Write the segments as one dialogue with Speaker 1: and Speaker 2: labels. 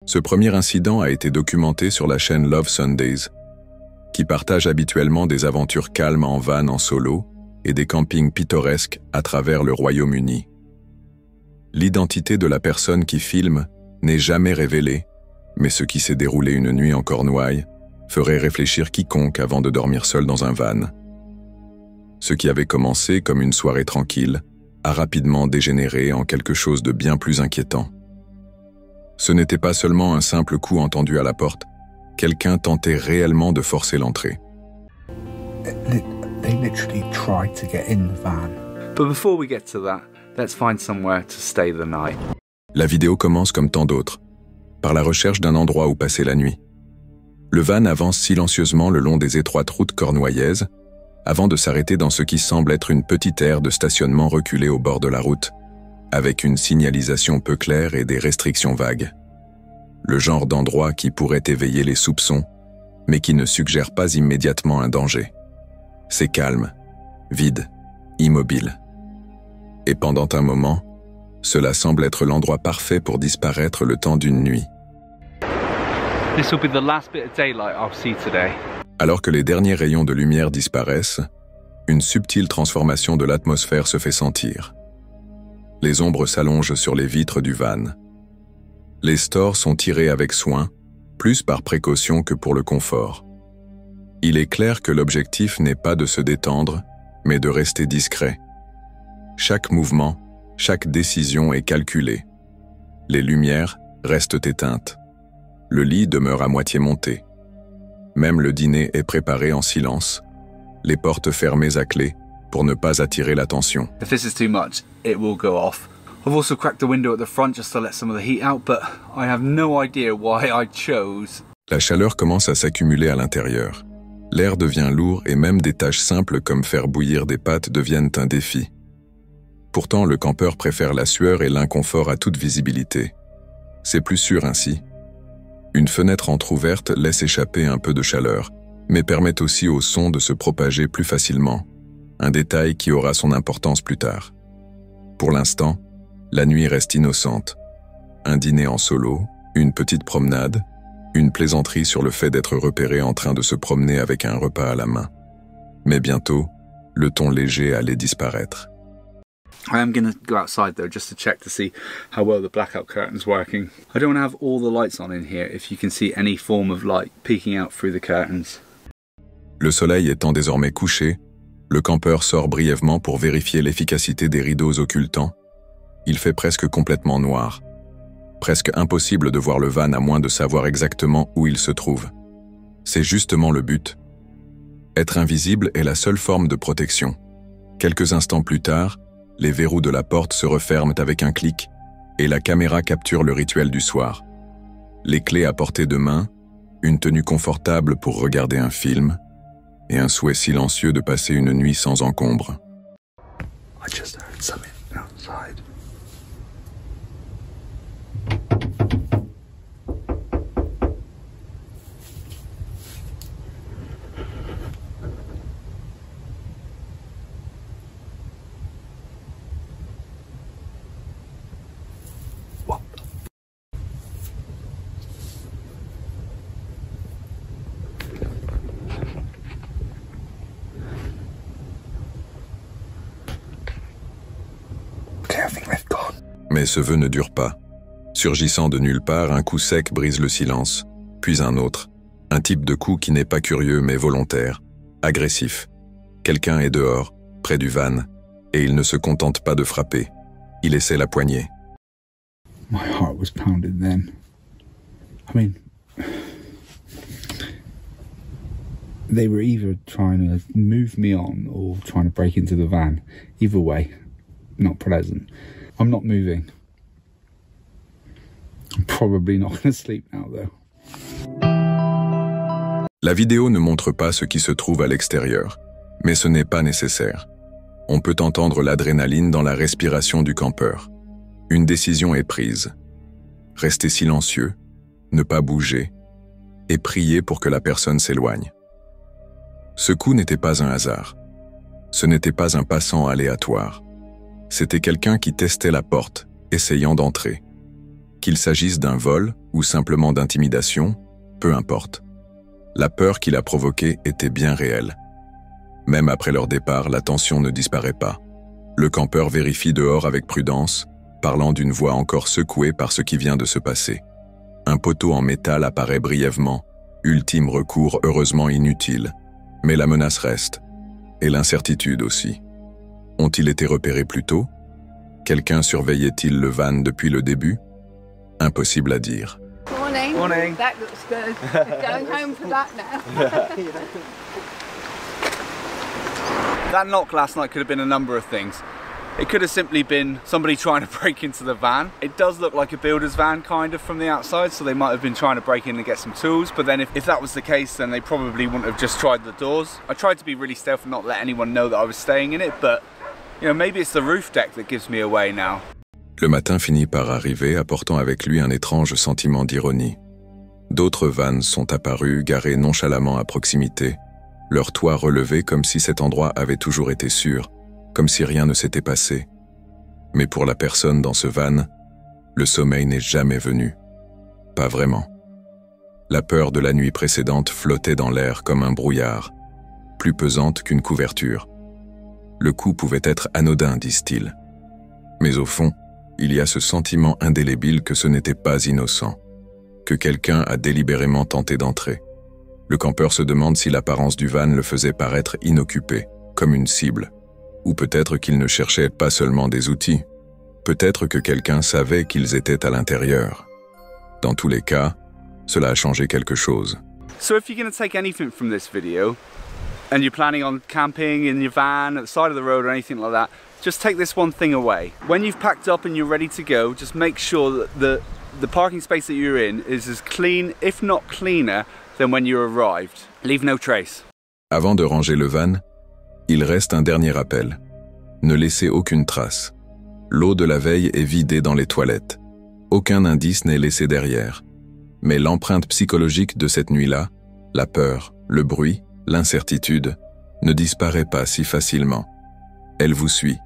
Speaker 1: Ce premier incident a été documenté sur la chaîne Love Sundays, qui partage habituellement des aventures calmes en van en solo et des campings pittoresques à travers le Royaume-Uni. L'identité de la personne qui filme n'est jamais révélée, mais ce qui s'est déroulé une nuit en Cornouailles ferait réfléchir quiconque avant de dormir seul dans un van. Ce qui avait commencé comme une soirée tranquille a rapidement dégénéré en quelque chose de bien plus inquiétant. Ce n'était pas seulement un simple coup entendu à la porte, quelqu'un tentait réellement de forcer l'entrée.
Speaker 2: They literally tried to get in the van.
Speaker 3: But before we get to that, let's find somewhere to stay the night.
Speaker 1: La vidéo commence comme tant d'autres, par la recherche d'un endroit où passer la nuit. Le van avance silencieusement le long des étroites routes cornouaillaises, avant de s'arrêter dans ce qui semble être une petite aire de stationnement reculée au bord de la route, avec une signalisation peu claire et des restrictions vagues. Le genre d'endroit qui pourrait éveiller les soupçons, mais qui ne suggère pas immédiatement un danger. C'est calme, vide, immobile. Et pendant un moment, cela semble être l'endroit parfait pour disparaître le temps d'une nuit.
Speaker 3: This will be the last bit of daylight I'll see today.
Speaker 1: Alors que les derniers rayons de lumière disparaissent, une subtile transformation de l'atmosphère se fait sentir. Les ombres s'allongent sur les vitres du van. Les stores sont tirés avec soin, plus par précaution que pour le confort. Il est clair que l'objectif n'est pas de se détendre, mais de rester discret. Chaque mouvement, chaque décision est calculée. Les lumières restent éteintes. Le lit demeure à moitié monté. Même le dîner est préparé en silence, les portes fermées à clé pour ne pas attirer l'attention.
Speaker 3: If this is too much, it will go off. I've also cracked the window at the front just to let some of the heat out, but I have no idea why I chose.
Speaker 1: La chaleur commence à s'accumuler à l'intérieur. L'air devient lourd et même des tâches simples comme faire bouillir des pâtes deviennent un défi. Pourtant, le campeur préfère la sueur et l'inconfort à toute visibilité. C'est plus sûr ainsi. Une fenêtre entrouverte laisse échapper un peu de chaleur, mais permet aussi au son de se propager plus facilement, un détail qui aura son importance plus tard. Pour l'instant, la nuit reste innocente. Un dîner en solo, une petite promenade, une plaisanterie sur le fait d'être repéré en train de se promener avec un repas à la main. Mais bientôt, le ton léger allait disparaître.
Speaker 3: I am going to go outside though just to check to see how well the blackout curtain's working. I don't want to have all the lights on in here if you can see any form of light peeking out through the curtains.
Speaker 1: Le soleil étant désormais couché, le campeur sort brièvement pour vérifier l'efficacité des rideaux occultants. Il fait presque complètement noir. Presque impossible de voir le van à moins de savoir exactement où il se trouve. C'est justement le but. Être invisible est la seule forme de protection. Quelques instants plus tard, les verrous de la porte se referment avec un clic et la caméra capture le rituel du soir. Les clés à portée de main, une tenue confortable pour regarder un film et un souhait silencieux de passer une nuit sans encombre.
Speaker 2: I just heard something outside. What? Okay, I think they've gone.
Speaker 1: Mais ce vœu ne dure pas. Surgissant de nulle part, un coup sec brise le silence, puis un autre, un type de coup qui n'est pas curieux mais volontaire, agressif. Quelqu'un est dehors, près du van, et il ne se contente pas de frapper. Il essaie la poignée.
Speaker 2: My heart was pounding then. I mean, they were either trying to move me on or trying to break into the van. Either way, not pleasant. I'm not moving. I'm probably not going to sleep now, though.
Speaker 1: La vidéo ne montre pas ce qui se trouve à l'extérieur, mais ce n'est pas nécessaire. On peut entendre l'adrénaline dans la respiration du campeur. Une décision est prise. Rester silencieux, ne pas bouger, et prier pour que la personne s'éloigne. Ce coup n'était pas un hasard. Ce n'était pas un passant aléatoire. C'était quelqu'un qui testait la porte, essayant d'entrer. Qu'il s'agisse d'un vol ou simplement d'intimidation, peu importe. La peur qu'il a provoquée était bien réelle. Même après leur départ, la tension ne disparaît pas. Le campeur vérifie dehors avec prudence, parlant d'une voix encore secouée par ce qui vient de se passer. Un poteau en métal apparaît brièvement, ultime recours heureusement inutile. Mais la menace reste, et l'incertitude aussi. Ont-ils été repérés plus tôt? Quelqu'un surveillait-il le van depuis le début? Impossible à dire.
Speaker 4: Morning.
Speaker 3: Morning.
Speaker 4: That looks good. We're going home for that now.
Speaker 3: That knock last night could have been a number of things. It could have simply been somebody trying to break into the van. It does look like a builder's van kind of from the outside, so they might have been trying to break in and get some tools, but then if that was the case, then they probably wouldn't have just tried the doors. I tried to be really stealth and not let anyone know that I was staying in it, but you know, maybe it's the roof deck that gives me away now.
Speaker 1: Le matin finit par arriver, apportant avec lui un étrange sentiment d'ironie. D'autres vannes sont apparues, garées nonchalamment à proximité, leur toit relevé comme si cet endroit avait toujours été sûr, comme si rien ne s'était passé. Mais pour la personne dans ce van, le sommeil n'est jamais venu. Pas vraiment. La peur de la nuit précédente flottait dans l'air comme un brouillard, plus pesante qu'une couverture. Le coup pouvait être anodin, disent-ils. Mais au fond, il y a ce sentiment indélébile que ce n'était pas innocent, que quelqu'un a délibérément tenté d'entrer. Le campeur se demande si l'apparence du van le faisait paraître inoccupé, comme une cible. Ou peut-être qu'il ne cherchait pas seulement des outils. Peut-être que quelqu'un savait qu'ils étaient à l'intérieur. Dans tous les cas, cela a changé quelque chose.
Speaker 3: So if you're going to take anything from this video, and you're planning on camping in your van at the side of the road or anything like that, just take this one thing away. When you've packed up and you're ready to go, just make sure that the parking space that you're in is as clean, if not cleaner, than when you arrived. Leave no trace.
Speaker 1: Avant de ranger le van, il reste un dernier appel. Ne laissez aucune trace. L'eau de la veille est vidée dans les toilettes. Aucun indice n'est laissé derrière. Mais l'empreinte psychologique de cette nuit-là, la peur, le bruit, l'incertitude, ne disparaît pas si facilement. Elle vous suit.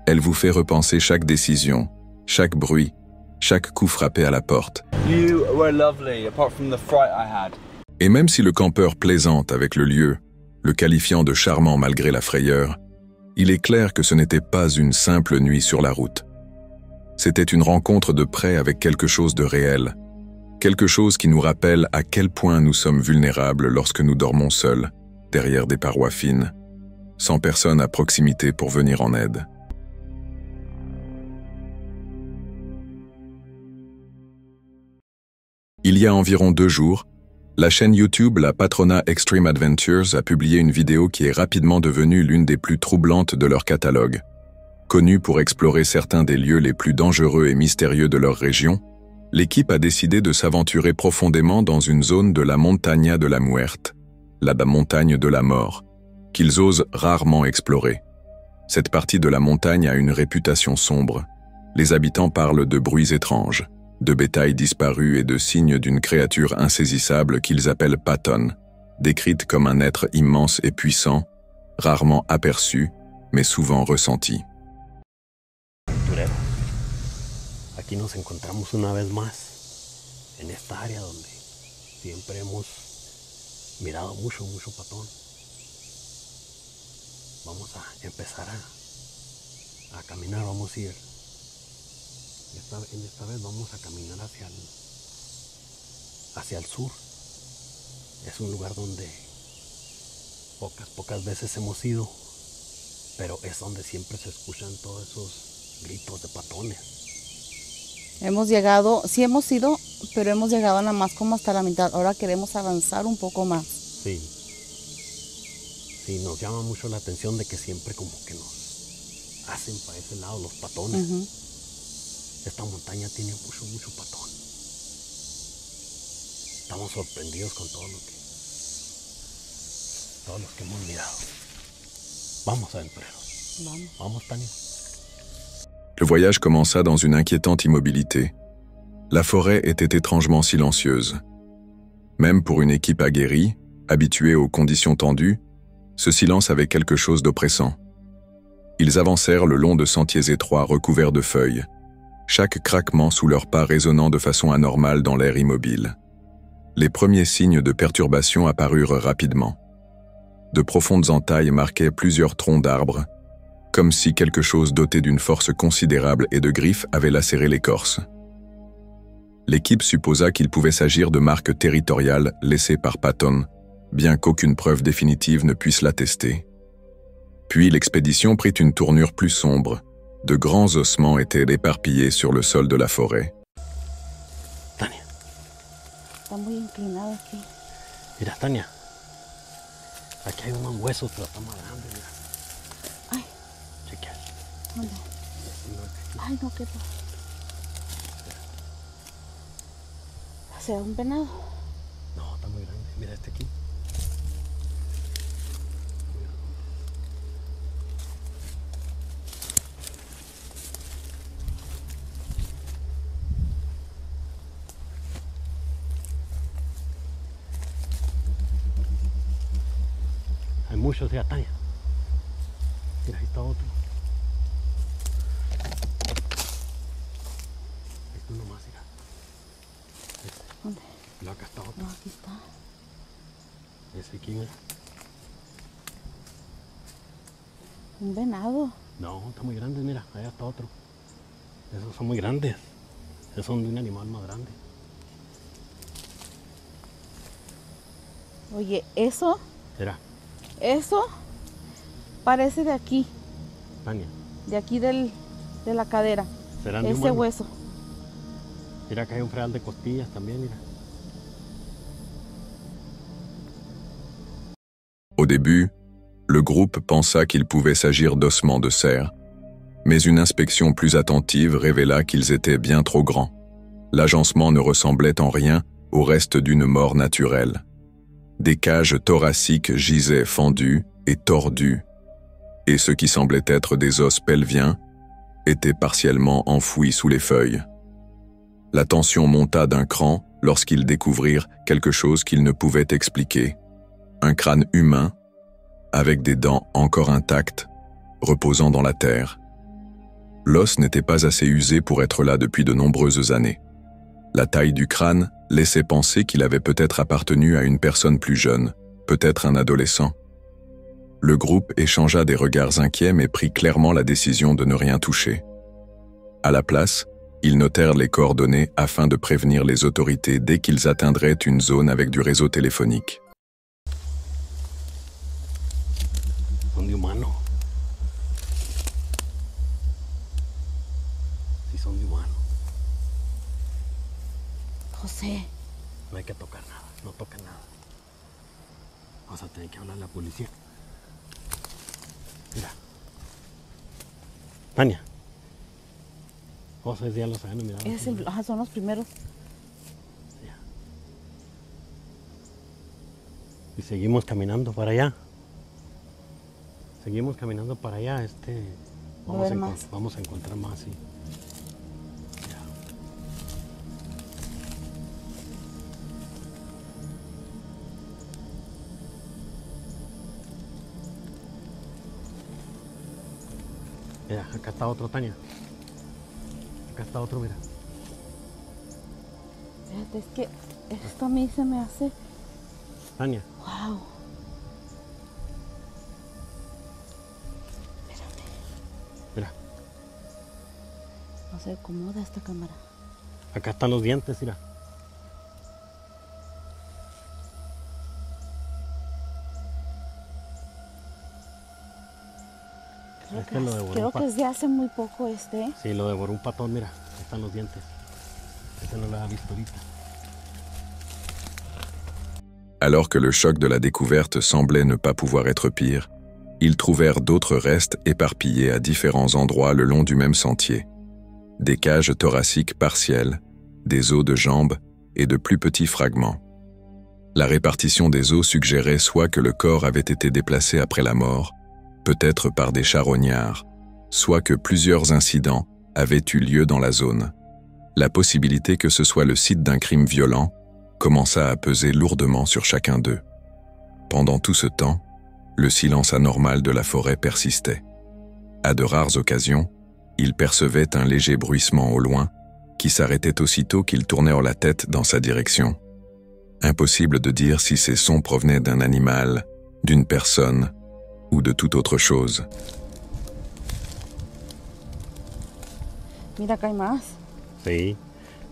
Speaker 1: Elle vous fait repenser chaque décision, chaque bruit, chaque coup frappé à la porte.
Speaker 3: You were lovely, apart from the fright I had.
Speaker 1: Et même si le campeur plaisante avec le lieu, le qualifiant de charmant malgré la frayeur, il est clair que ce n'était pas une simple nuit sur la route. C'était une rencontre de près avec quelque chose de réel, quelque chose qui nous rappelle à quel point nous sommes vulnérables lorsque nous dormons seuls, derrière des parois fines, sans personne à proximité pour venir en aide. Il y a environ 2 jours, la chaîne YouTube La Patrona Extreme Adventures a publié une vidéo qui est rapidement devenue l'une des plus troublantes de leur catalogue. Connue pour explorer certains des lieux les plus dangereux et mystérieux de leur région, l'équipe a décidé de s'aventurer profondément dans une zone de la Montaña de la Muerte, la montagne de la mort, qu'ils osent rarement explorer. Cette partie de la montagne a une réputation sombre. Les habitants parlent de bruits étranges, de bétail disparu et de signes d'une créature insaisissable qu'ils appellent Patton, décrite comme un être immense et puissant, rarement aperçu, mais souvent ressenti.
Speaker 5: Aquí nos encontramos una vez más en esta área donde siempre hemos mirado mucho patón. Vamos a empezar a caminar, vamos a ir. Esta vez vamos a caminar hacia el sur. Es un lugar donde pocas veces hemos ido, pero es donde siempre se escuchan todos esos gritos de patones.
Speaker 6: Hemos llegado, sí hemos ido, pero hemos llegado nada más como hasta la mitad. Ahora queremos avanzar un poco más.
Speaker 5: Sí. Sí, nos llama mucho la atención de que siempre como que nos hacen para ese lado los patones. Esta montaña tiene mucho patón. Estamos sorprendidos con todos los que hemos mirado. Vamos, aventureros. Vamos, Tania.
Speaker 1: Le voyage commença dans une inquiétante immobilité. La forêt était étrangement silencieuse. Même pour une équipe aguerrie, habituée aux conditions tendues, ce silence avait quelque chose d'oppressant. Ils avancèrent le long de sentiers étroits recouverts de feuilles. chaque craquement sous leurs pas résonnant de façon anormale dans l'air immobile. Les premiers signes de perturbation apparurent rapidement. De profondes entailles marquaient plusieurs troncs d'arbres, comme si quelque chose doté d'une force considérable et de griffes avait lacéré l'écorce. L'équipe supposa qu'il pouvait s'agir de marques territoriales laissées par Patton, bien qu'aucune preuve définitive ne puisse l'attester. Puis l'expédition prit une tournure plus sombre. De grands ossements étaient éparpillés sur le sol de la forêt.
Speaker 5: Tania,
Speaker 6: Está muy inclinado aquí.
Speaker 5: mira, Tania. Aquí hay unos huesos, pero están más grandes, mira.
Speaker 6: Ay,
Speaker 5: Chequea.
Speaker 6: ¿dónde? Ay, no, qué tal. ¿Será un venado?
Speaker 5: No, está muy grande. Mira este aquí. Hay muchos, mira, Tania. Mira, ahí está otro. Ahí está uno más, mira.
Speaker 6: ¿Dónde?
Speaker 5: Y acá está otro.
Speaker 6: No, aquí está.
Speaker 5: Ese aquí, mira.
Speaker 6: Un venado.
Speaker 5: No, está muy grande, mira, allá está otro. Esos son muy grandes. Esos son de un animal más grande.
Speaker 6: Oye, eso parece de aquí,
Speaker 5: Tania,
Speaker 6: de aquí de la cadera.
Speaker 5: serán de
Speaker 6: Ese
Speaker 5: humano.
Speaker 6: hueso.
Speaker 5: Mira que hay un freal de costillas también, mira.
Speaker 1: Au début, le groupe pensa qu'il pouvait s'agir d'ossements de cerf, mais une inspection plus attentive révéla qu'ils étaient bien trop grands. L'agencement ne ressemblait en rien au reste d'une mort naturelle. Des cages thoraciques gisaient fendues et tordues, et ce qui semblait être des os pelviens était partiellement enfoui sous les feuilles. La tension monta d'un cran lorsqu'ils découvrirent quelque chose qu'ils ne pouvaient expliquer. Un crâne humain, avec des dents encore intactes, reposant dans la terre. L'os n'était pas assez usé pour être là depuis de nombreuses années. La taille du crâne laissait penser qu'il avait peut-être appartenu à une personne plus jeune, peut-être un adolescent. Le groupe échangea des regards inquiets mais prit clairement la décision de ne rien toucher. À la place, ils notèrent les coordonnées afin de prévenir les autorités dès qu'ils atteindraient une zone avec du réseau téléphonique.
Speaker 5: Son de humano. Sí, son de humano.
Speaker 6: José,
Speaker 5: No hay que tocar nada, no toquen nada. Vamos a tener que hablar a la policía. Mira. Tania. José ya lo saben, mira.
Speaker 6: son los primeros.
Speaker 5: Ya. Y seguimos caminando para allá. Seguimos caminando para allá. Vamos a encontrar más, sí. Mira, acá está otro, Tania. Acá está otro, mira.
Speaker 6: Fíjate, es que esto a mí se me hace...
Speaker 5: Tania.
Speaker 6: ¡Wow!
Speaker 5: Mira.
Speaker 6: No se acomoda esta cámara.
Speaker 5: Acá están los dientes, mira.
Speaker 6: Creo que es de hace muy poco este.
Speaker 5: Sí, lo devoró un patón, mira. Ahí están los dientes. Este no lo había visto ahorita.
Speaker 1: Alors que le choc de la découverte semblait ne pas pouvoir être pire, ils trouvèrent d'autres restes éparpillés à différents endroits le long du même sentier. Des cages thoraciques partielles, des os de jambes et de plus petits fragments. La répartition des os suggérait soit que le corps avait été déplacé après la mort, peut-être par des charognards, soit que plusieurs incidents avaient eu lieu dans la zone. La possibilité que ce soit le site d'un crime violent commença à peser lourdement sur chacun d'eux. Pendant tout ce temps, le silence anormal de la forêt persistait. À de rares occasions, Il percevait un léger bruissement au loin, qui s'arrêtait aussitôt qu'ils tournèrent la tête dans sa direction. Impossible de dire si ces sons provenaient d'un animal, d'une personne ou de toute autre chose.
Speaker 6: Mira, acá hay más.
Speaker 5: Sí.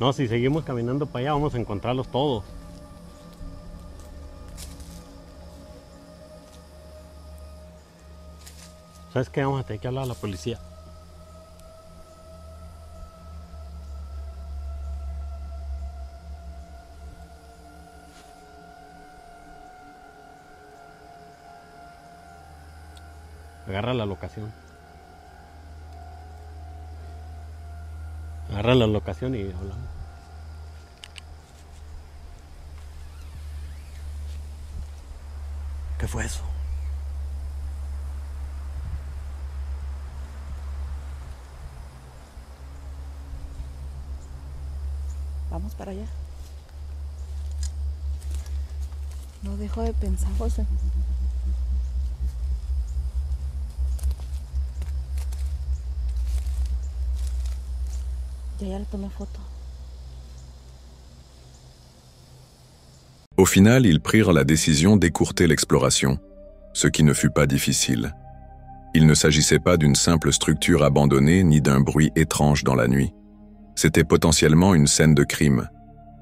Speaker 5: No, si seguimos caminando para allá vamos a encontrarlos todos. ¿Sabes qué? Vamos a tener que hablar a la policía. Agarra la locación. Agarra la locación y hablamos. ¿Qué fue eso?
Speaker 6: Vamos para allá. No dejo de pensar, José. Ya le tomé photo.
Speaker 1: Au final, ils prirent la décision d'écourter l'exploration, ce qui ne fut pas difficile. Il ne s'agissait pas d'une simple structure abandonnée ni d'un bruit étrange dans la nuit. C'était potentiellement une scène de crime,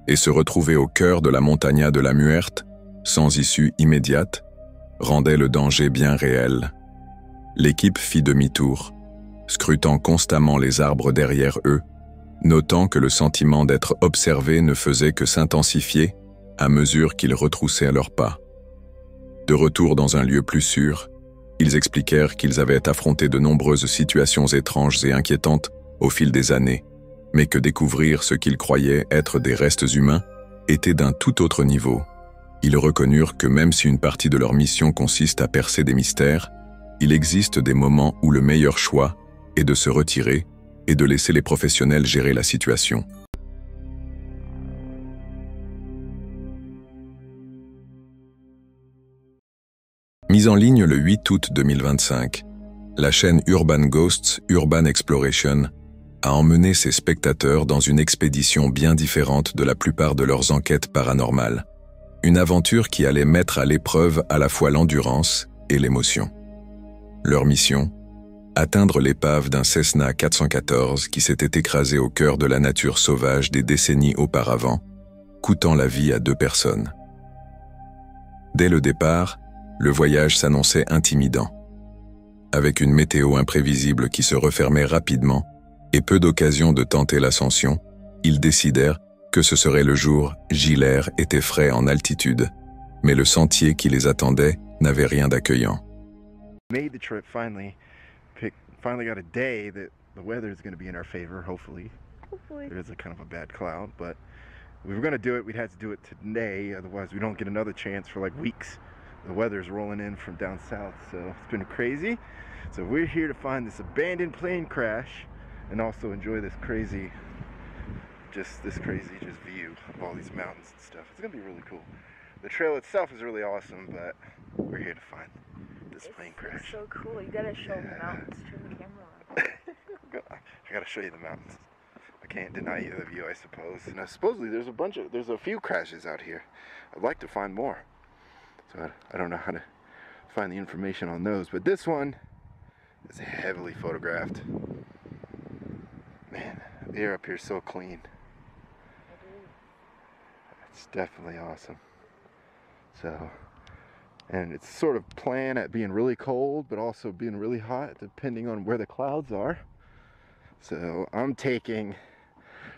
Speaker 1: et se retrouver au cœur de la Montaña de la Muerte, sans issue immédiate, rendait le danger bien réel. L'équipe fit demi-tour, scrutant constamment les arbres derrière eux, notant que le sentiment d'être observé ne faisait que s'intensifier à mesure qu'ils retroussaient leurs pas. De retour dans un lieu plus sûr, ils expliquèrent qu'ils avaient affronté de nombreuses situations étranges et inquiétantes au fil des années, mais que découvrir ce qu'ils croyaient être des restes humains était d'un tout autre niveau. Ils reconnurent que même si une partie de leur mission consiste à percer des mystères, il existe des moments où le meilleur choix est de se retirer et de laisser les professionnels gérer la situation. Mise en ligne le 8 août 2025, la chaîne Urban Ghosts Urban Exploration a emmené ses spectateurs dans une expédition bien différente de la plupart de leurs enquêtes paranormales. Une aventure qui allait mettre à l'épreuve à la fois l'endurance et l'émotion. Leur mission ? Atteindre l'épave d'un Cessna 414 qui s'était écrasé au cœur de la nature sauvage des décennies auparavant, coûtant la vie à 2 personnes. Dès le départ, le voyage s'annonçait intimidant. Avec une météo imprévisible qui se refermait rapidement et peu d'occasions de tenter l'ascension, ils décidèrent que ce serait le jour J. L'air était frais en altitude, mais le sentier qui les attendait n'avait rien d'accueillant.
Speaker 7: Made the trip finally got a day that the weather is going to be in our favor, hopefully. There is a kind of a bad cloud, but if we were going to do it, we'd have to do it today, otherwise we don't get another chance for like weeks. The weather's rolling in from down south, so it's been crazy. So we're here to find this abandoned plane crash and also enjoy this crazy view of all these mountains and stuff. It's gonna be really cool. The trail itself is really awesome, but we're here to find this plane crash.
Speaker 4: It's so cool. You gotta show the mountains. Turn the camera on.
Speaker 7: I gotta show you the mountains. I can't deny you the view, I suppose. And supposedly there's a few crashes out here. I'd like to find more. So I don't know how to find the information on those, but this one is heavily photographed. Man, the air up here is so clean. It's definitely awesome. So, and it's sort of planned at being really cold, but also being really hot, depending on where the clouds are. So I'm taking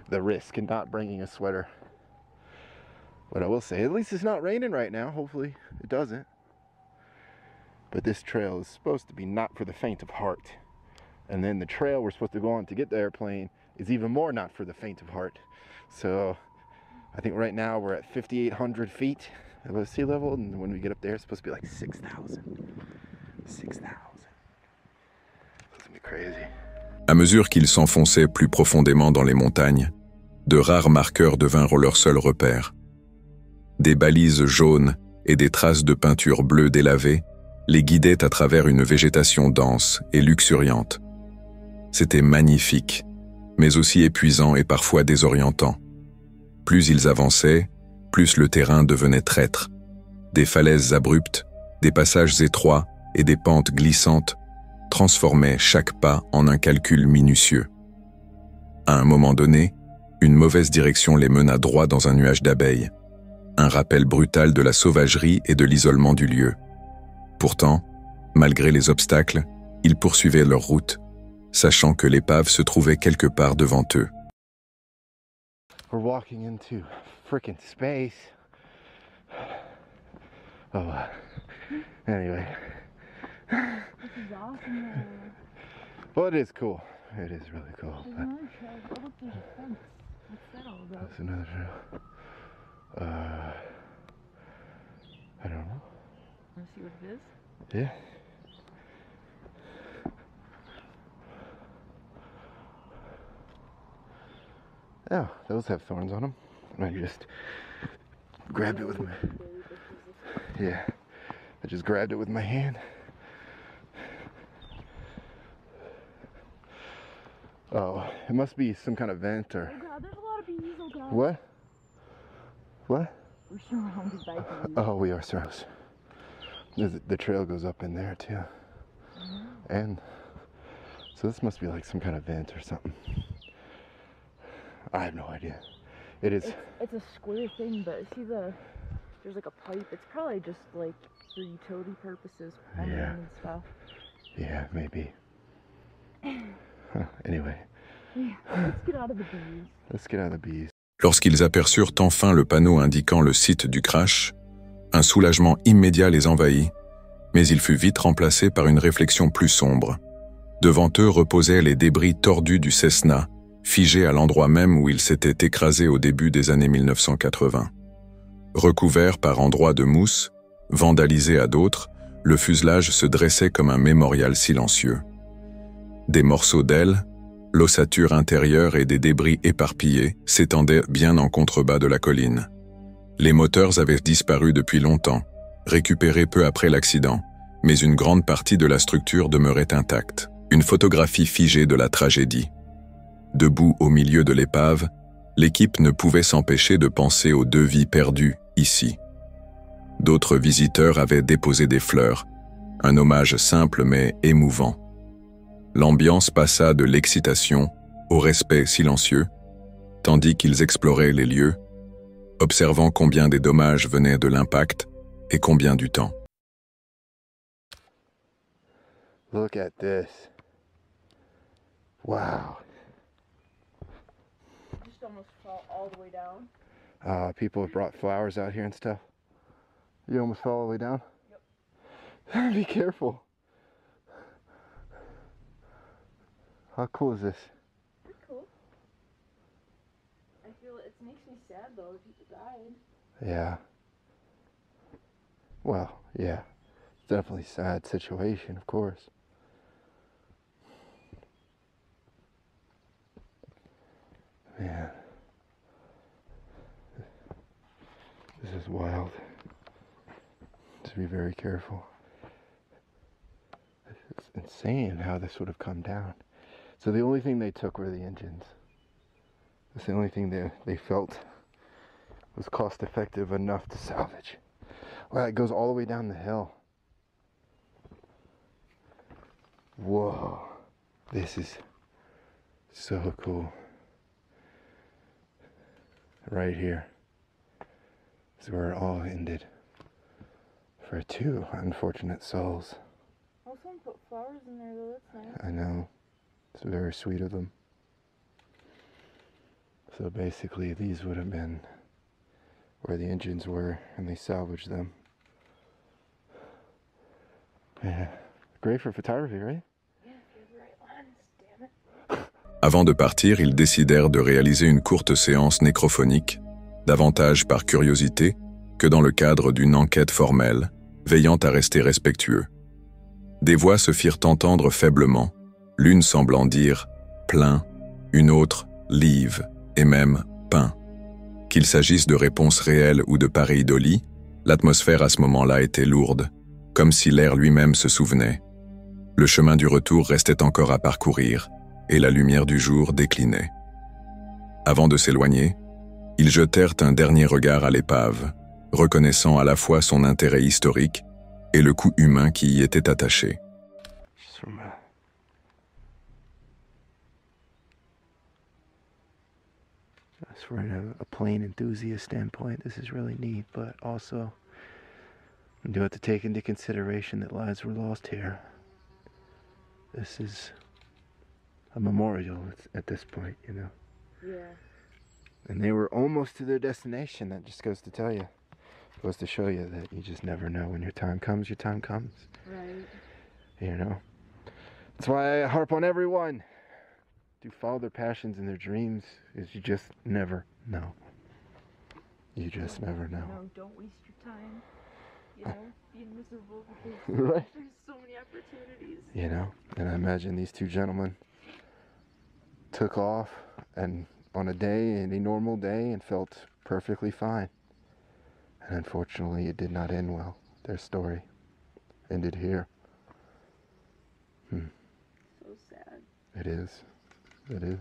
Speaker 7: the risk and not bringing a sweater. But I will say, at least it's not raining right now. Hopefully it doesn't. But this trail is supposed to be not for the faint of heart. And then the trail we're supposed to go on to get the airplane is even more not for the faint of heart. So I think right now we're at 5,800 feet above sea level. And when we get up there, it's supposed to be like 6,000. 6,000. It's gonna be crazy.
Speaker 1: À mesure qu'ils s'enfonçaient plus profondément dans les montagnes, de rares marqueurs devinrent leurs seuls repères. Des balises jaunes et des traces de peinture bleue délavée les guidaient à travers une végétation dense et luxuriante. C'était magnifique, mais aussi épuisant et parfois désorientant. Plus ils avançaient, plus le terrain devenait traître. Des falaises abruptes, des passages étroits et des pentes glissantes transformaient chaque pas en un calcul minutieux. À un moment donné, une mauvaise direction les mena droit dans un nuage d'abeilles. Un rappel brutal de la sauvagerie et de l'isolement du lieu. Pourtant, malgré les obstacles, ils poursuivaient leur route, sachant que l'épave se trouvait quelque part devant eux.
Speaker 7: We're walking into frickin' space. Oh, anyway. Well, it is cool. It is really cool. But that's another trail. I don't know.
Speaker 4: Want to see what it is?
Speaker 7: Yeah. Oh, those have thorns on them. And I just grabbed it with my... Yeah. I just grabbed it with my hand. Oh, it must be some kind of vent or...
Speaker 4: Oh god, there's a lot of bees, oh god.
Speaker 7: What? What?
Speaker 4: We're surrounded by bees.
Speaker 7: Oh, we are surrounded. The trail goes up in there too. And so this must be like some kind of vent or something. I have no idea. It is.
Speaker 4: It's a square thing, but see there's like a pipe. It's probably just like for utility purposes, plumbing
Speaker 7: Yeah.
Speaker 4: and stuff.
Speaker 7: Yeah, maybe. Huh, anyway,
Speaker 4: Yeah, let's get out of the bees.
Speaker 7: let's get out of the bees.
Speaker 1: Lorsqu'ils aperçurent enfin le panneau indiquant le site du crash, un soulagement immédiat les envahit, mais il fut vite remplacé par une réflexion plus sombre. Devant eux reposaient les débris tordus du Cessna, figés à l'endroit même où il s'était écrasé au début des années 1980. Recouvert par endroits de mousse, vandalisé à d'autres, le fuselage se dressait comme un mémorial silencieux. Des morceaux d'ailes, l'ossature intérieure et des débris éparpillés s'étendaient bien en contrebas de la colline. Les moteurs avaient disparu depuis longtemps, récupérés peu après l'accident, mais une grande partie de la structure demeurait intacte. Une photographie figée de la tragédie. Debout au milieu de l'épave, l'équipe ne pouvait s'empêcher de penser aux 2 vies perdues ici. D'autres visiteurs avaient déposé des fleurs, un hommage simple mais émouvant. L'ambiance passa de l'excitation au respect silencieux, tandis qu'ils exploraient les lieux, observant combien des dommages venaient de l'impact et combien du temps.
Speaker 7: Look at this. Wow.
Speaker 4: Just almost fall all the way down.
Speaker 7: People have brought flowers out here and stuff. You almost fell all the way down? Yep. Be careful. How cool is this?
Speaker 4: Pretty cool. I feel it makes me sad though if people died.
Speaker 7: Yeah. Well, yeah. It's definitely a sad situation, of course. Man. This is wild. To be very careful. It's insane how this would have come down. So the only thing they took were the engines. That's the only thing they felt was cost effective enough to salvage. Wow, it goes all the way down the hill. Whoa. This is so cool. Right here is where it all ended. For 2 unfortunate souls.
Speaker 4: Oh, someone put flowers in there though, that's nice.
Speaker 7: I know. It's very sweet of them. So basically these would have been where the engines were and they salvaged them. Yeah. Great for photography, right?
Speaker 4: Yeah, if you have the right lens, damn it.
Speaker 1: Avant de partir, ils décidèrent de réaliser une courte séance nécrophonique, davantage par curiosité que dans le cadre d'une enquête formelle, veillant à rester respectueux. Des voix se firent entendre faiblement, l'une semblant dire « plein », une autre « live » et même « pain ». Qu'il s'agisse de réponses réelles ou de pareidolie, l'atmosphère à ce moment-là était lourde, comme si l'air lui-même se souvenait. Le chemin du retour restait encore à parcourir, et la lumière du jour déclinait. Avant de s'éloigner, ils jetèrent un dernier regard à l'épave, reconnaissant à la fois son intérêt historique et le coût humain qui y était attaché.
Speaker 7: From a plane enthusiast standpoint, this is really neat, but also you do have to take into consideration that lives were lost here. This is a memorial at this point, you know.
Speaker 4: Yeah.
Speaker 7: And they were almost to their destination. That just goes to tell you, goes to show you that you just never know when your time comes. Your time comes.
Speaker 4: Right.
Speaker 7: You know. That's why I harp on everyone to follow their passions and their dreams, is you just never know. You just never know.
Speaker 4: No, don't waste your time. You know, being miserable because
Speaker 7: Right.
Speaker 4: there's so many opportunities.
Speaker 7: You know, and I imagine these two gentlemen took off and on a day, any normal day, and felt perfectly fine. And unfortunately, it did not end well. Their story ended here.
Speaker 4: So sad.
Speaker 7: It is. It is.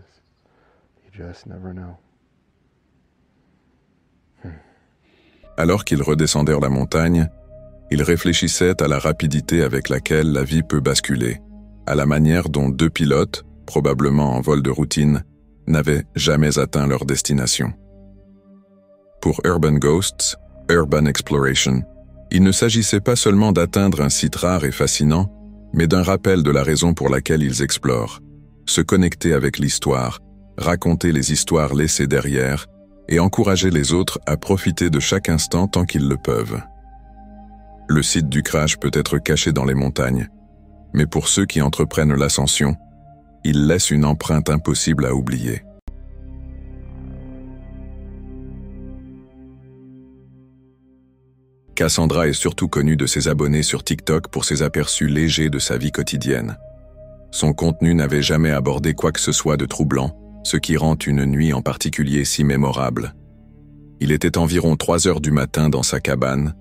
Speaker 7: You just never know.
Speaker 1: Alors qu'ils redescendèrent la montagne, ils réfléchissaient à la rapidité avec laquelle la vie peut basculer, à la manière dont deux pilotes, probablement en vol de routine, n'avaient jamais atteint leur destination. Pour Urban Ghosts, Urban Exploration, il ne s'agissait pas seulement d'atteindre un site rare et fascinant, mais d'un rappel de la raison pour laquelle ils explorent, se connecter avec l'histoire, raconter les histoires laissées derrière et encourager les autres à profiter de chaque instant tant qu'ils le peuvent. Le site du crash peut être caché dans les montagnes, mais pour ceux qui entreprennent l'ascension, il laisse une empreinte impossible à oublier. Cassandra est surtout connue de ses abonnés sur TikTok pour ses aperçus légers de sa vie quotidienne. Son contenu n'avait jamais abordé quoi que ce soit de troublant, ce qui rend une nuit en particulier si mémorable. Il était environ 3 heures du matin dans sa cabane,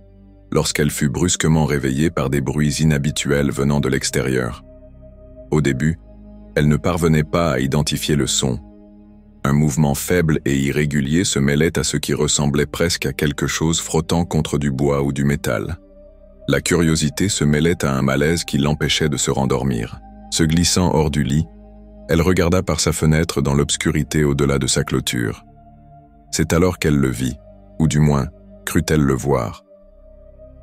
Speaker 1: lorsqu'elle fut brusquement réveillée par des bruits inhabituels venant de l'extérieur. Au début, elle ne parvenait pas à identifier le son. Un mouvement faible et irrégulier se mêlait à ce qui ressemblait presque à quelque chose frottant contre du bois ou du métal. La curiosité se mêlait à un malaise qui l'empêchait de se rendormir. Se glissant hors du lit, elle regarda par sa fenêtre dans l'obscurité au-delà de sa clôture. C'est alors qu'elle le vit, ou du moins, crut-elle le voir.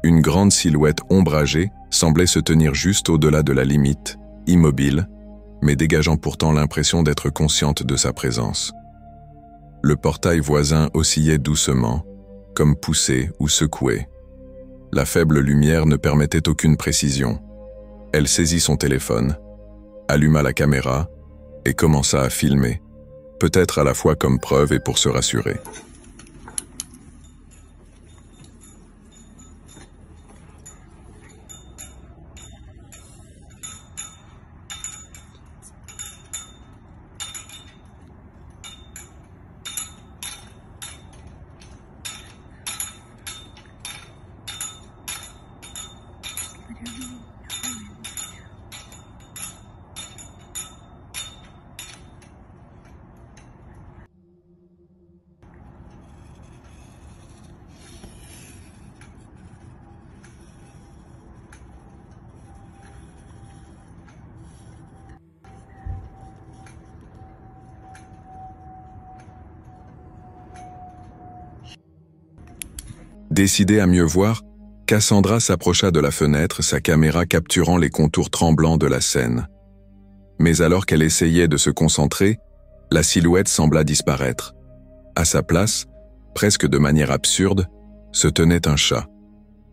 Speaker 1: Une grande silhouette ombragée semblait se tenir juste au-delà de la limite, immobile, mais dégageant pourtant l'impression d'être consciente de sa présence. Le portail voisin oscillait doucement, comme poussé ou secoué. La faible lumière ne permettait aucune précision. Elle saisit son téléphone, alluma la caméra et commença à filmer, peut-être à la fois comme preuve et pour se rassurer. Décidée à mieux voir, Cassandra s'approcha de la fenêtre, sa caméra capturant les contours tremblants de la scène. Mais alors qu'elle essayait de se concentrer, la silhouette sembla disparaître. À sa place, presque de manière absurde, se tenait un chat.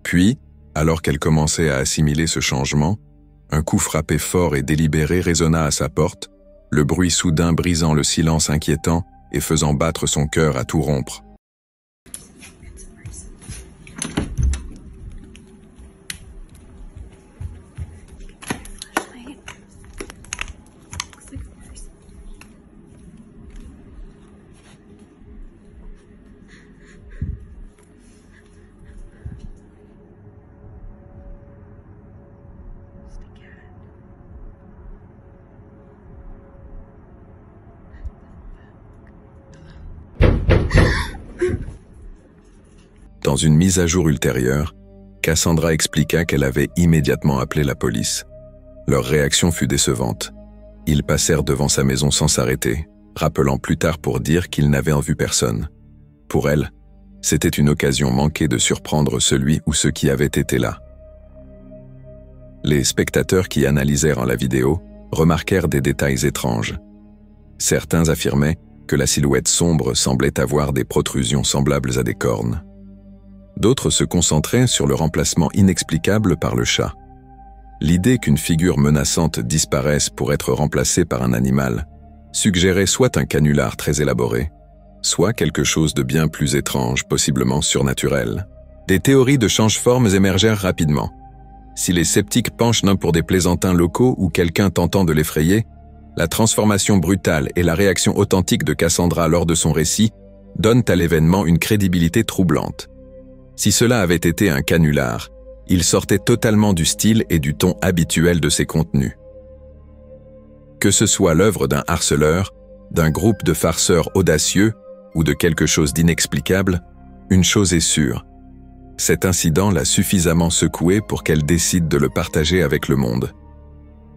Speaker 1: Puis, alors qu'elle commençait à assimiler ce changement, un coup frappé fort et délibéré résonna à sa porte, le bruit soudain brisant le silence inquiétant et faisant battre son cœur à tout rompre. Dans une mise à jour ultérieure, Cassandra expliqua qu'elle avait immédiatement appelé la police. Leur réaction fut décevante. Ils passèrent devant sa maison sans s'arrêter, rappelant plus tard pour dire qu'ils n'avaient en vue personne. Pour elle, c'était une occasion manquée de surprendre celui ou ceux qui avaient été là. Les spectateurs qui analysèrent la vidéo remarquèrent des détails étranges. Certains affirmaient que la silhouette sombre semblait avoir des protrusions semblables à des cornes. D'autres se concentraient sur le remplacement inexplicable par le chat. L'idée qu'une figure menaçante disparaisse pour être remplacée par un animal suggérait soit un canular très élaboré, soit quelque chose de bien plus étrange, possiblement surnaturel. Des théories de change-formes émergèrent rapidement. Si les sceptiques penchent l'un pour des plaisantins locaux ou quelqu'un tentant de l'effrayer, la transformation brutale et la réaction authentique de Cassandra lors de son récit donnent à l'événement une crédibilité troublante. Si cela avait été un canular, il sortait totalement du style et du ton habituel de ses contenus. Que ce soit l'œuvre d'un harceleur, d'un groupe de farceurs audacieux ou de quelque chose d'inexplicable, une chose est sûre. Cet incident l'a suffisamment secouée pour qu'elle décide de le partager avec le monde.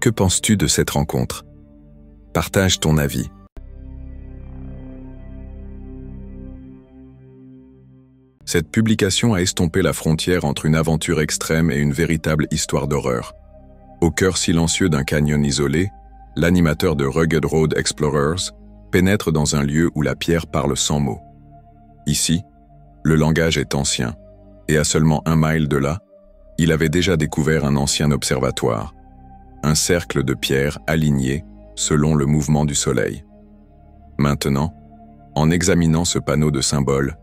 Speaker 1: Que penses-tu de cette rencontre? Partage ton avis. Cette publication a estompé la frontière entre une aventure extrême et une véritable histoire d'horreur. Au cœur silencieux d'un canyon isolé, l'animateur de Rugged Road Explorers pénètre dans un lieu où la pierre parle sans mots. Ici, le langage est ancien, et à seulement 1 mile de là, il avait déjà découvert un ancien observatoire, un cercle de pierres alignées selon le mouvement du soleil. Maintenant, en examinant ce panneau de symboles,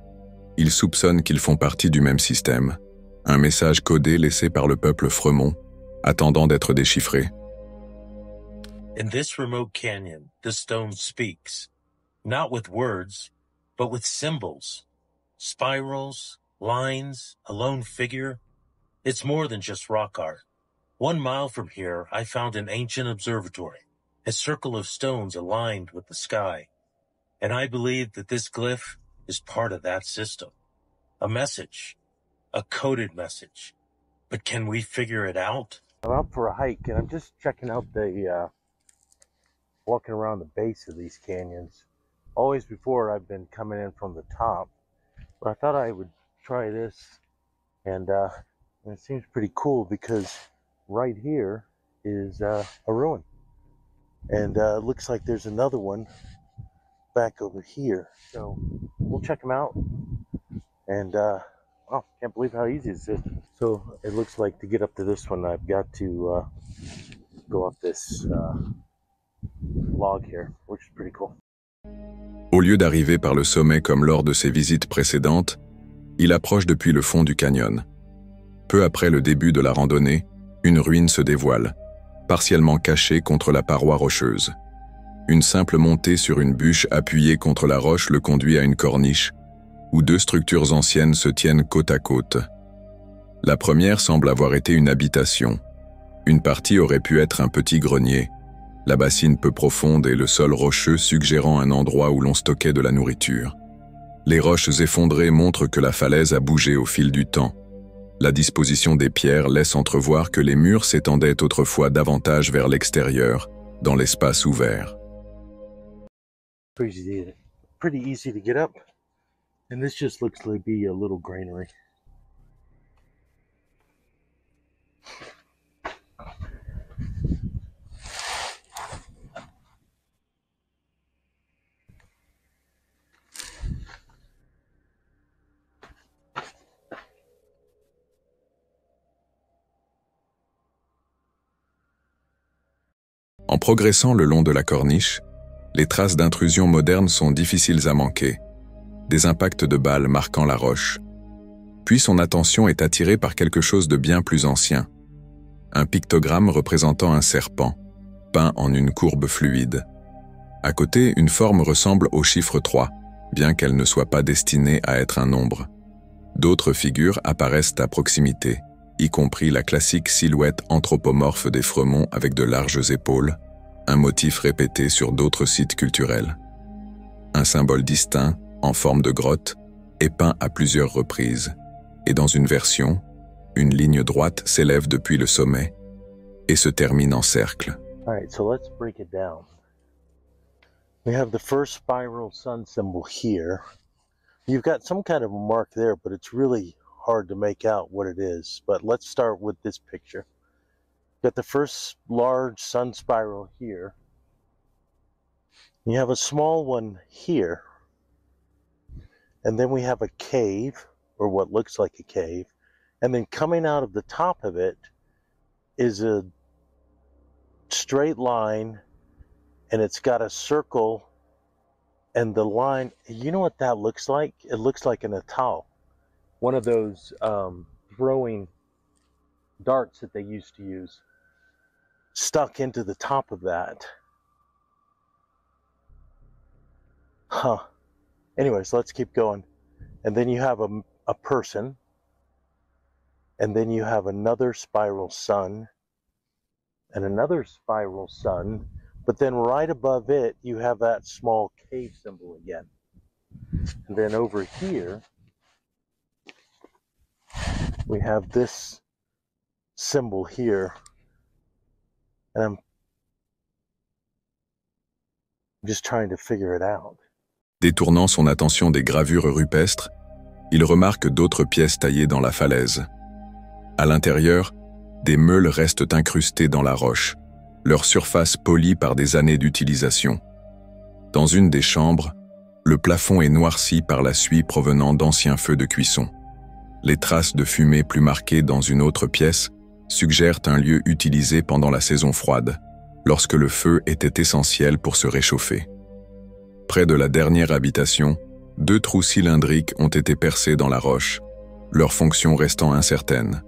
Speaker 1: il soupçonne qu'ils font partie du même système, un message codé laissé par le peuple Fremont, attendant d'être déchiffré.
Speaker 8: In this remote canyon, the stone speaks, not with words, but with symbols, spirals, lines, a lone figure. It's more than just rock art. 1 mile from here, I found an ancient observatory, a circle of stones aligned with the sky. And I believe that this glyph is part of that system. A message, a coded message. But can we figure it out?
Speaker 5: I'm out for a hike, and I'm just checking out walking around the base of these canyons. Always before I've been coming in from the top, but I thought I would try this, and it seems pretty cool because right here is a ruin, and it looks like there's another one back over here. So we'll check them out, and wow, can't believe how easy this is. So it looks like to get up to this one, I've got to go up this log here, which is pretty cool.
Speaker 1: Au lieu d'arriver par le sommet comme lors de ses visites précédentes, il approche depuis le fond du canyon. Peu après le début de la randonnée, une ruine se dévoile, partiellement cachée contre la paroi rocheuse. Une simple montée sur une bûche appuyée contre la roche le conduit à une corniche, où 2 structures anciennes se tiennent côte à côte. La première semble avoir été une habitation. Une partie aurait pu être un petit grenier, la bassine peu profonde et le sol rocheux suggérant un endroit où l'on stockait de la nourriture. Les roches effondrées montrent que la falaise a bougé au fil du temps. La disposition des pierres laisse entrevoir que les murs s'étendaient autrefois davantage vers l'extérieur, dans l'espace ouvert.
Speaker 5: Pretty easy to get up, and this just looks like be a little granary.
Speaker 1: En progressant le long de la corniche, les traces d'intrusion modernes sont difficiles à manquer, des impacts de balles marquant la roche. Puis son attention est attirée par quelque chose de bien plus ancien, un pictogramme représentant un serpent, peint en une courbe fluide. À côté, une forme ressemble au chiffre 3, bien qu'elle ne soit pas destinée à être un nombre. D'autres figures apparaissent à proximité, y compris la classique silhouette anthropomorphe des Fremont avec de larges épaules, un motif répété sur d'autres sites culturels. Un symbole distinct, en forme de grotte, est peint à plusieurs reprises. et dans une version, une ligne droite s'élève depuis le sommet et se termine en cercle.
Speaker 5: All right, so let's break it down. We have the first spiral sun symbol here. You've got some kind of a mark there, but it's really hard to make out what it is. But let's start with this picture. Got the first large sun spiral here. You have a small one here. And then we have a cave, or what looks like a cave. And then coming out of the top of it is a straight line, and it's got a circle, and the line, you know what that looks like? It looks like an atoll. One of those throwing darts that they used to use, stuck into the top of that. Huh. Anyways, let's keep going. And then you have a person, and then you have another spiral sun, and another spiral sun, but then right above it, you have that small cave symbol again. And then over here, we have this symbol here, and I'm just trying to figure it out.
Speaker 1: Détournant son attention des gravures rupestres, il remarque d'autres pièces taillées dans la falaise. À l'intérieur, des meules restent incrustées dans la roche, leur surface polie par des années d'utilisation. Dans une des chambres, le plafond est noirci par la suie provenant d'anciens feux de cuisson. Les traces de fumée plus marquées dans une autre pièce suggèrent un lieu utilisé pendant la saison froide, lorsque le feu était essentiel pour se réchauffer. Près de la dernière habitation, 2 trous cylindriques ont été percés dans la roche, leur fonction restant incertaine.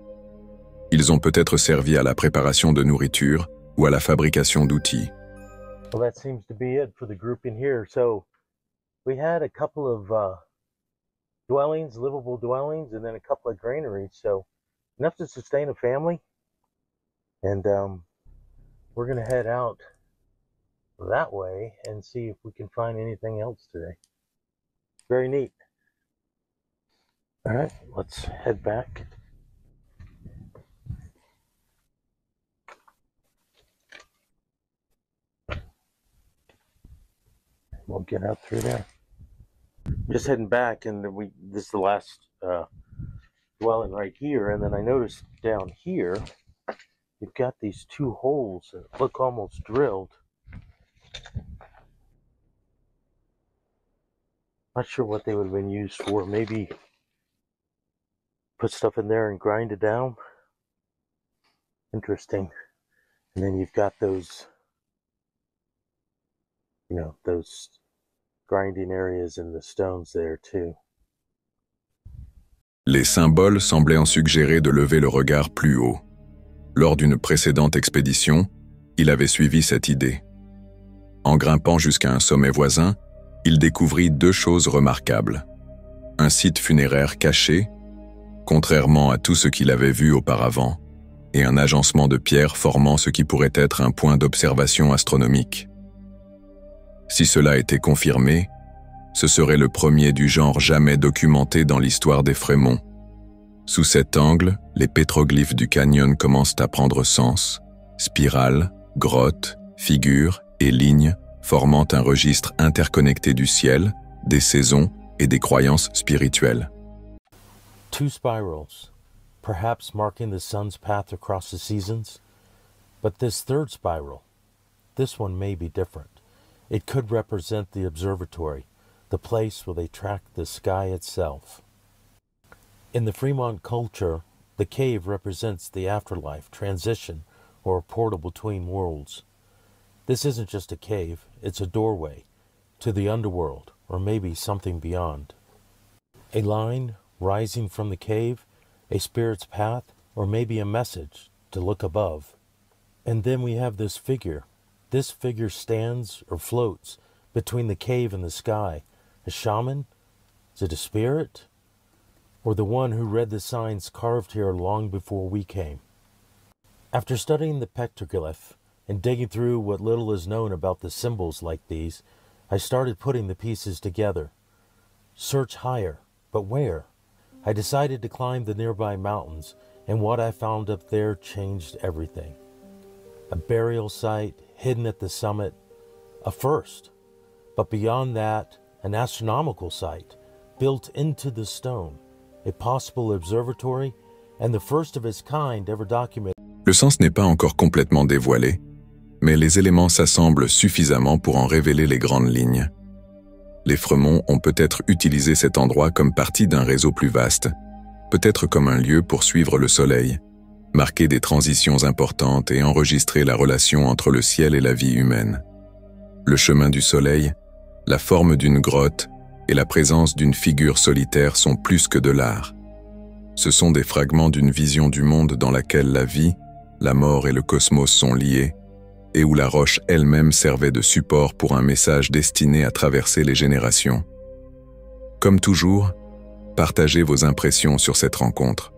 Speaker 1: Ils ont peut-être servi à la préparation de nourriture ou à la fabrication d'outils.
Speaker 5: Well, that seems to be it for the group in here. So we had a couple of dwellings, livable dwellings, and then a couple of granaries. So enough to sustain a family. And we're going to head out that way and see if we can find anything else today. Very neat. All right, let's head back. We'll get out through there. Just heading back, and this is the last dwelling right here. And then I noticed down here, you've got these 2 holes that look almost drilled. Not sure what they would have been used for. Maybe put stuff in there and grind it down. Interesting. And then you've got those, you know, those grinding areas in the stones there too.
Speaker 1: Les symboles semblaient en suggérer de lever le regard plus haut. Lors d'une précédente expédition, il avait suivi cette idée. En grimpant jusqu'à un sommet voisin, il découvrit 2 choses remarquables. Un site funéraire caché, contrairement à tout ce qu'il avait vu auparavant, et un agencement de pierres formant ce qui pourrait être un point d'observation astronomique. Si cela était confirmé, ce serait le premier du genre jamais documenté dans l'histoire des Frémonts. Sous cet angle, les pétroglyphes du canyon commencent à prendre sens, spirales, grottes, figures et lignes formant un registre interconnecté du ciel, des saisons et des croyances spirituelles.
Speaker 8: 2 spirals, perhaps marking the sun's path across the seasons. But this 3rd spiral, this one may be different. It could represent the observatory, the place where they track the sky itself. In the Fremont culture, the cave represents the afterlife, transition, or a portal between worlds. This isn't just a cave, it's a doorway to the underworld, or maybe something beyond. A line rising from the cave, a spirit's path, or maybe a message to look above. And then we have this figure. This figure stands or floats between the cave and the sky. A shaman? Is it a spirit? Or the one who read the signs carved here long before we came? After studying the petroglyph and digging through what little is known about the symbols like these, I started putting the pieces together. Search higher, but where? I decided to climb the nearby mountains, and what I found up there changed everything. A burial site hidden at the summit, a first. But beyond that, an astronomical site built into the stone, a possible observatory, and the first of its kind ever documented.
Speaker 1: Le sens n'est pas encore complètement dévoilé, mais les éléments s'assemblent suffisamment pour en révéler les grandes lignes. Les Fremont ont peut-être utilisé cet endroit comme partie d'un réseau plus vaste, peut-être comme un lieu pour suivre le soleil, marquer des transitions importantes et enregistrer la relation entre le ciel et la vie humaine. Le chemin du soleil, la forme d'une grotte et la présence d'une figure solitaire sont plus que de l'art. Ce sont des fragments d'une vision du monde dans laquelle la vie, la mort et le cosmos sont liés, et où la roche elle-même servait de support pour un message destiné à traverser les générations. Comme toujours, partagez vos impressions sur cette rencontre.